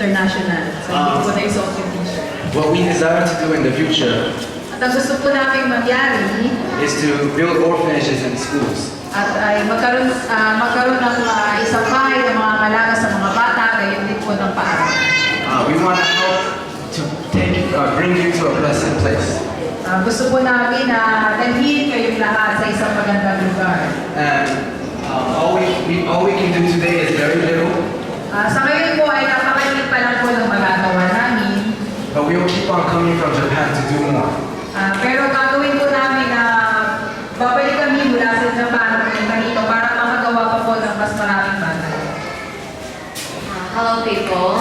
International. So, hindi ko na isuot yung t-shirt. What we desire to do in the future At ang gusto po namin mangyari is to build orphanages in schools. at ay magkaroon ng isang bahay ng mga malaga sa mga bata, gayon din po ng paaral. We want to help to bring you to a blessed place. Gusto po namin na dalhin kayong lahat sa isang magandang lugar. And all we can do today is very little, Sa ngayon po ay napakaliit pa lang po ng magagawa namin. but we will keep on coming from Japan to do more. Pero gagawin po namin na babalik kami mula sa Japan dito para makagawa pa po ng mas maraming bagay. Hello, people.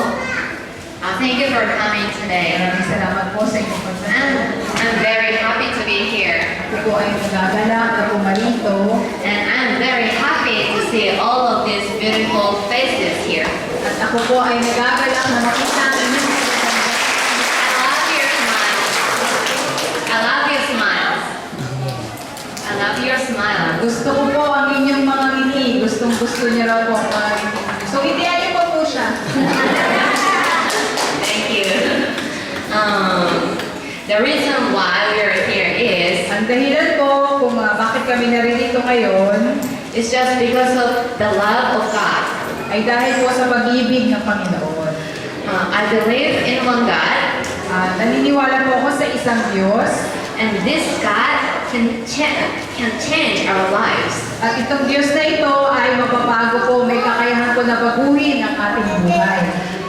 Thank you for coming today. Maraming salamat po sa inyong pagsasabi. I'm very happy to be here. Ako po ay nagagalak na pumarito. And I'm very happy to see all of these beautiful faces here. At ako po ay nagagalak na makita ang inyong I love your smiles. I love your smiles. gusto ko po ang inyong mga ngiti. Gustong-gusto niya raw po ang mga ngiti. So, itiyan niyo po siya. Thank you. The reason why we're here is Ang dahilan po kung bakit kami naririto ngayon it's just because of the love of God. ay dahil po sa pag-ibig ng Panginoon. I believe in one God, Naniniwala po ako sa isang Diyos and this God can change our lives. at itong Diyos na ito ay mababago po, may kakayahan po na baguhin ang ating buhay.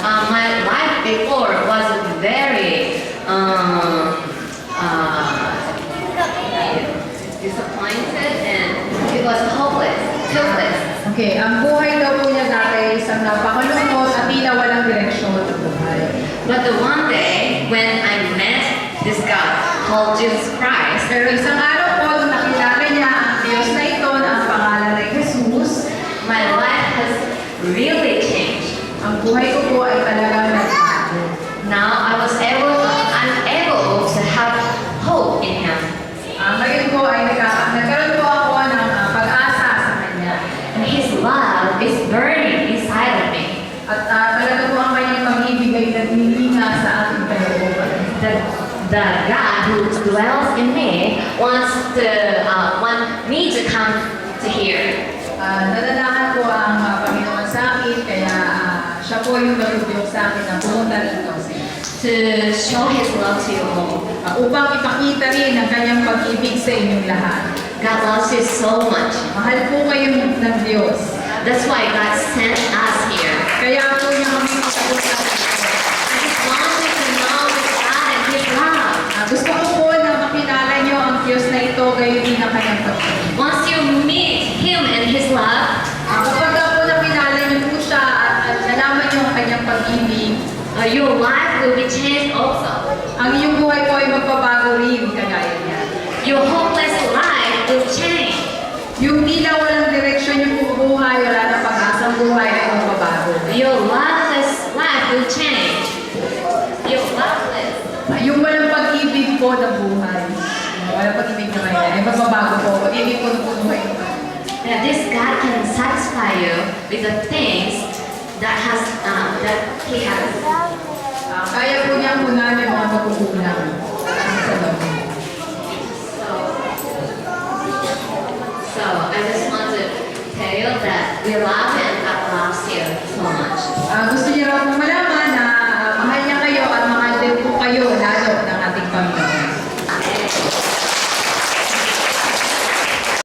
My life before was very disappointed and it was hopeless. Okay, ang buhay daw po niya dati ay isang napakalungkot at tila walang direksyon ng buhay. But the one day when I met this God called Jesus Christ, Pero isang araw po, nung nakilala niya ang Diyos na ito na ang pangalan ay Jesus, my life has really changed. ang buhay ko po ay talagang nagbago. Now I'm able to have hope in Him. Ngayon po ay nagkaroon po ako ng pag-asa sa Kanya. And His love is burning inside of me. At talaga po ang kanyang pag-ibig ay naghihinga sa ating kalooban. The God who dwells in me want me to come to here. Nadalahan po ang Panginoon sa akin, kaya siya po yung nagtutulong sa akin na pumunta rito To show His love to you all. upang ipakita rin ang kanyang pag-ibig sa inyong lahat. God loves you so much. Mahal po kayo ng Diyos. That's why God sent us here. Kaya po niya kami magsagutan. I just want you to know this God and His love. Gusto ko po na makilala niyo ang Diyos na ito, kayo din ang kanyang pag-ibig. Once you meet Him and His love, Kapag po nakilala niyo po siya at nalaman niyo ang kanyang pag-ibig, your life will be changed also. ang iyong buhay po ay magbabago rin kagaya niya. Your hopeless life will change. Yung tila walang direksyon yung buhay, wala na pag-asang buhay ay magbabago. Your loveless life will change. Your loveless. Yung walang pag-ibig po ng buhay, walang pag-ibig na kanya, ay magbabago po. Pag-ibig po ng buhay. That this God can satisfy you with the things that He has. Kaya po niya muna yung mga pagkukulang sa loob. So I just want to tell you that we love and God loves you so much. Gusto